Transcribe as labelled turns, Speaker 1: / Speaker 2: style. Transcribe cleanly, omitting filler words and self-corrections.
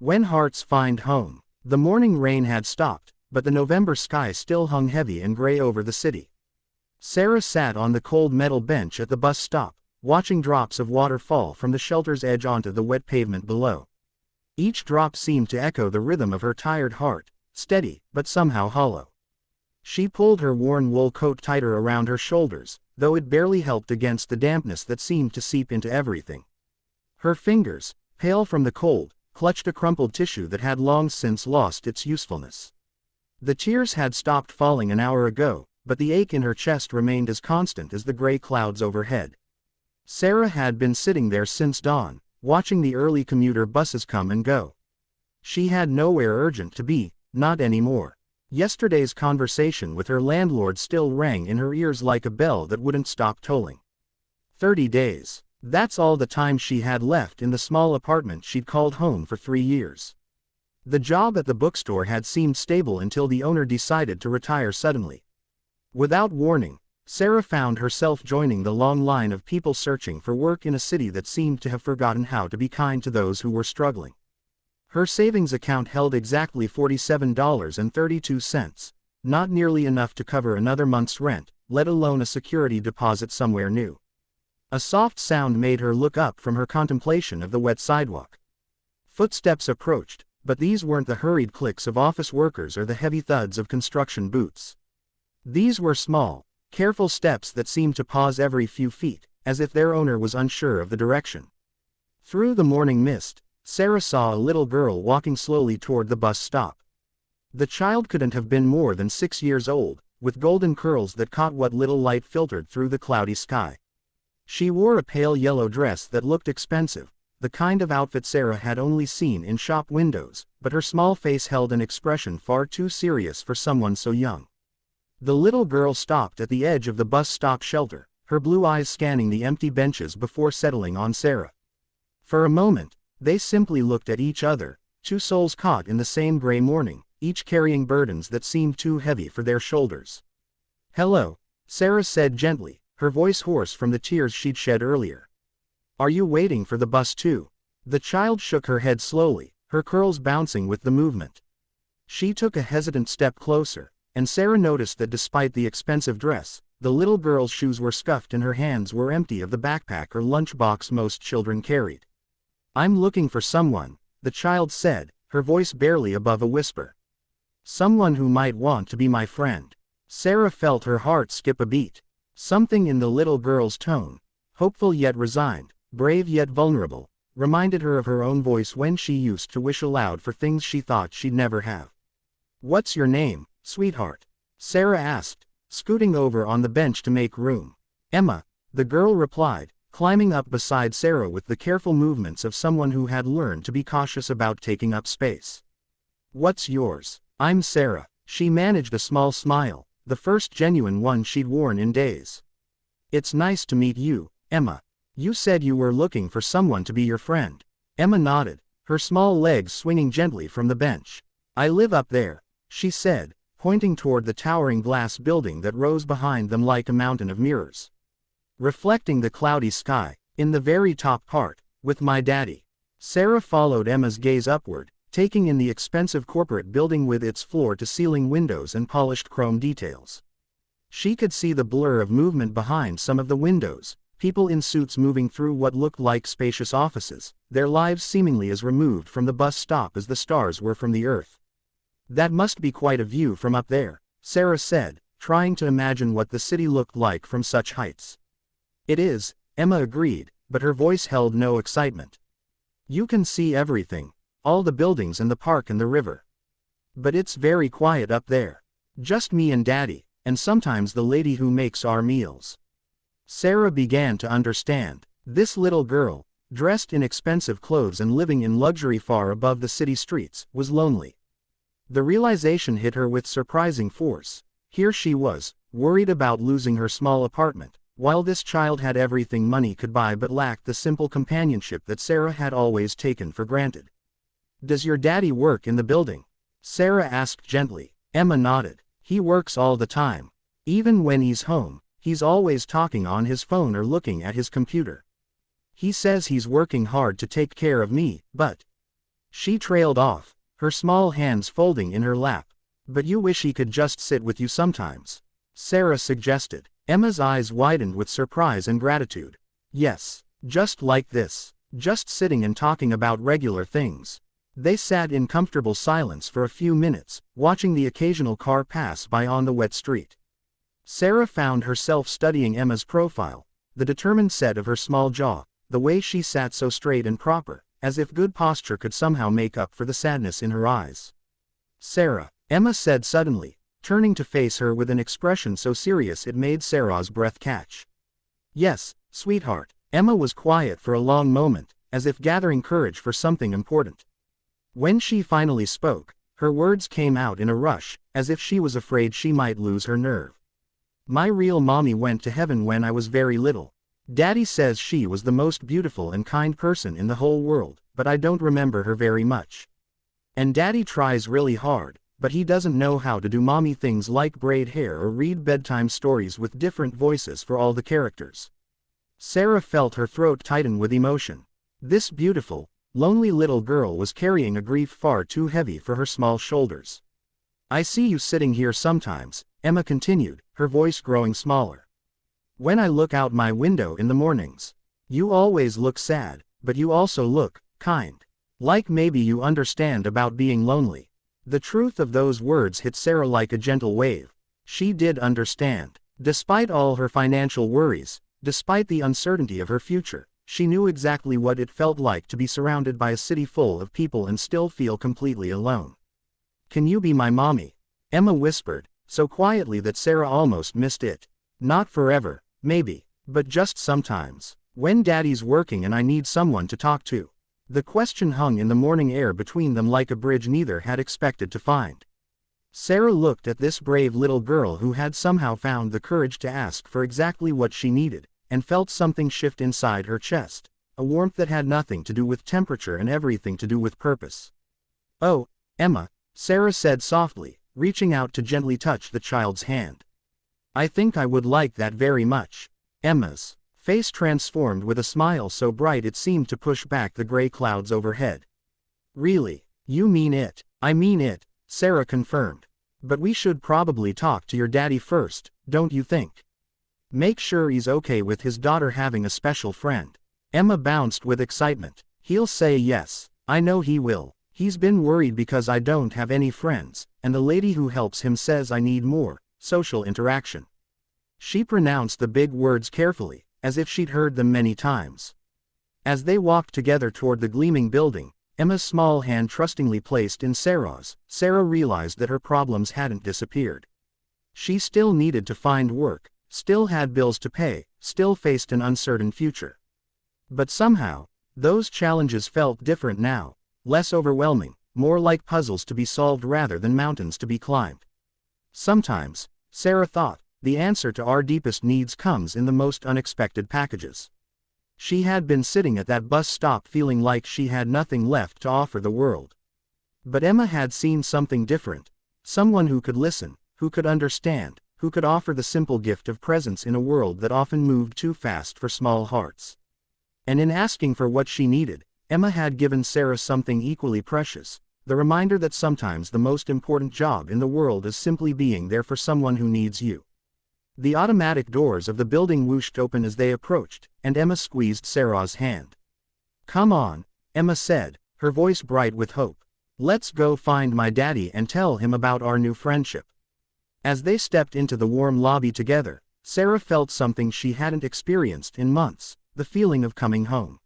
Speaker 1: When hearts find home. The morning rain had stopped, but the November sky still hung heavy and gray over the city. Sarah sat on the cold metal bench at the bus stop, watching drops of water fall from the shelter's edge onto the wet pavement below. Each drop seemed to echo the rhythm of her tired heart, steady, but somehow hollow. She pulled her worn wool coat tighter around her shoulders, though it barely helped against the dampness that seemed to seep into everything. Her fingers, pale from the cold, clutched a crumpled tissue that had long since lost its usefulness. The tears had stopped falling an hour ago, but the ache in her chest remained as constant as the gray clouds overhead. Sarah had been sitting there since dawn, watching the early commuter buses come and go. She had nowhere urgent to be, not anymore. Yesterday's conversation with her landlord still rang in her ears like a bell that wouldn't stop tolling. 30 days. That's all the time she had left in the small apartment she'd called home for 3 years. The job at the bookstore had seemed stable until the owner decided to retire suddenly. Without warning, Sarah found herself joining the long line of people searching for work in a city that seemed to have forgotten how to be kind to those who were struggling. Her savings account held exactly $47.32, not nearly enough to cover another month's rent, let alone a security deposit somewhere new. A soft sound made her look up from her contemplation of the wet sidewalk. Footsteps approached, but these weren't the hurried clicks of office workers or the heavy thuds of construction boots. These were small, careful steps that seemed to pause every few feet, as if their owner was unsure of the direction. Through the morning mist, Sarah saw a little girl walking slowly toward the bus stop. The child couldn't have been more than 6 years old, with golden curls that caught what little light filtered through the cloudy sky. She wore a pale yellow dress that looked expensive, the kind of outfit Sarah had only seen in shop windows, but her small face held an expression far too serious for someone so young. The little girl stopped at the edge of the bus stop shelter, her blue eyes scanning the empty benches before settling on Sarah. For a moment, they simply looked at each other, two souls caught in the same gray morning, each carrying burdens that seemed too heavy for their shoulders. "Hello," Sarah said gently, her voice hoarse from the tears she'd shed earlier. "Are you waiting for the bus too?" The child shook her head slowly, her curls bouncing with the movement. She took a hesitant step closer, and Sarah noticed that despite the expensive dress, the little girl's shoes were scuffed and her hands were empty of the backpack or lunchbox most children carried. "I'm looking for someone," the child said, her voice barely above a whisper. "Someone who might want to be my friend." Sarah felt her heart skip a beat. Something in the little girl's tone, hopeful yet resigned, brave yet vulnerable, reminded her of her own voice when she used to wish aloud for things she thought she'd never have. "What's your name, sweetheart?" Sarah asked, scooting over on the bench to make room. "Emma," the girl replied, climbing up beside Sarah with the careful movements of someone who had learned to be cautious about taking up space. "What's yours?" "I'm Sarah." She managed a small smile, the first genuine one she'd worn in days. "It's nice to meet you, Emma. You said you were looking for someone to be your friend." Emma nodded, her small legs swinging gently from the bench. "I live up there," she said, pointing toward the towering glass building that rose behind them like a mountain of mirrors, reflecting the cloudy sky. "In the very top part, with my daddy." Sarah followed Emma's gaze upward, taking in the expensive corporate building with its floor-to-ceiling windows and polished chrome details. She could see the blur of movement behind some of the windows, people in suits moving through what looked like spacious offices, their lives seemingly as removed from the bus stop as the stars were from the earth. "That must be quite a view from up there," Sarah said, trying to imagine what the city looked like from such heights. "It is," Emma agreed, but her voice held no excitement. "You can see everything. All the buildings and the park and the river. But it's very quiet up there. Just me and Daddy, and sometimes the lady who makes our meals." Sarah began to understand. This little girl, dressed in expensive clothes and living in luxury far above the city streets, was lonely. The realization hit her with surprising force. Here she was, worried about losing her small apartment, while this child had everything money could buy but lacked the simple companionship that Sarah had always taken for granted. "Does your daddy work in the building?" Sarah asked gently. Emma nodded. "He works all the time. Even when he's home, he's always talking on his phone or looking at his computer. He says he's working hard to take care of me, but..." She trailed off, her small hands folding in her lap. But you wish he could just sit with you sometimes? Sarah suggested. Emma's eyes widened with surprise and gratitude. Yes, just like this. Just sitting and talking about regular things. They sat in comfortable silence for a few minutes, watching the occasional car pass by on the wet street. Sarah found herself studying Emma's profile, the determined set of her small jaw, the way she sat so straight and proper, as if good posture could somehow make up for the sadness in her eyes. Sarah, Emma said suddenly, turning to face her with an expression so serious it made Sarah's breath catch. Yes, sweetheart. Emma was quiet for a long moment, as if gathering courage for something important. When she finally spoke, her words came out in a rush, as if she was afraid she might lose her nerve. My real mommy went to heaven when I was very little. Daddy says she was the most beautiful and kind person in the whole world, but I don't remember her very much. And Daddy tries really hard, but he doesn't know how to do mommy things like braid hair or read bedtime stories with different voices for all the characters. Sarah felt her throat tighten with emotion. This beautiful, lonely little girl was carrying a grief far too heavy for her small shoulders. I see you sitting here sometimes, Emma continued, her voice growing smaller. When I look out my window in the mornings. You always look sad, but you also look kind. Like maybe you understand about being lonely. The truth of those words hit Sarah like a gentle wave. She did understand. Despite all her financial worries, despite the uncertainty of her future, she knew exactly what it felt like to be surrounded by a city full of people and still feel completely alone. Can you be my mommy? Emma whispered, so quietly that Sarah almost missed it. Not forever, maybe, but just sometimes. When Daddy's working and I need someone to talk to. The question hung in the morning air between them like a bridge neither had expected to find. Sarah looked at this brave little girl who had somehow found the courage to ask for exactly what she needed, and felt something shift inside her chest, a warmth that had nothing to do with temperature and everything to do with purpose. Oh, Emma, Sarah said softly, reaching out to gently touch the child's hand. I think I would like that very much. Emma's face transformed with a smile so bright it seemed to push back the gray clouds overhead. Really? You mean it? I mean it, Sarah confirmed. But we should probably talk to your daddy first, don't you think? Make sure he's okay with his daughter having a special friend. Emma bounced with excitement. He'll say yes, I know he will. He's been worried because I don't have any friends, and the lady who helps him says I need more social interaction. She pronounced the big words carefully, as if she'd heard them many times. As they walked together toward the gleaming building, Emma's small hand trustingly placed in Sarah's, Sarah realized that her problems hadn't disappeared. She still needed to find work, still had bills to pay, still faced an uncertain future. But somehow, those challenges felt different now, less overwhelming, more like puzzles to be solved rather than mountains to be climbed. Sometimes, Sarah thought, the answer to our deepest needs comes in the most unexpected packages. She had been sitting at that bus stop feeling like she had nothing left to offer the world. But Emma had seen something different, someone who could listen, who could understand, who could offer the simple gift of presence in a world that often moved too fast for small hearts. And in asking for what she needed, Emma had given Sarah something equally precious, the reminder that sometimes the most important job in the world is simply being there for someone who needs you. The automatic doors of the building whooshed open as they approached, and Emma squeezed Sarah's hand. Come on, Emma said, her voice bright with hope. Let's go find my daddy and tell him about our new friendship. As they stepped into the warm lobby together, Sarah felt something she hadn't experienced in months, the feeling of coming home.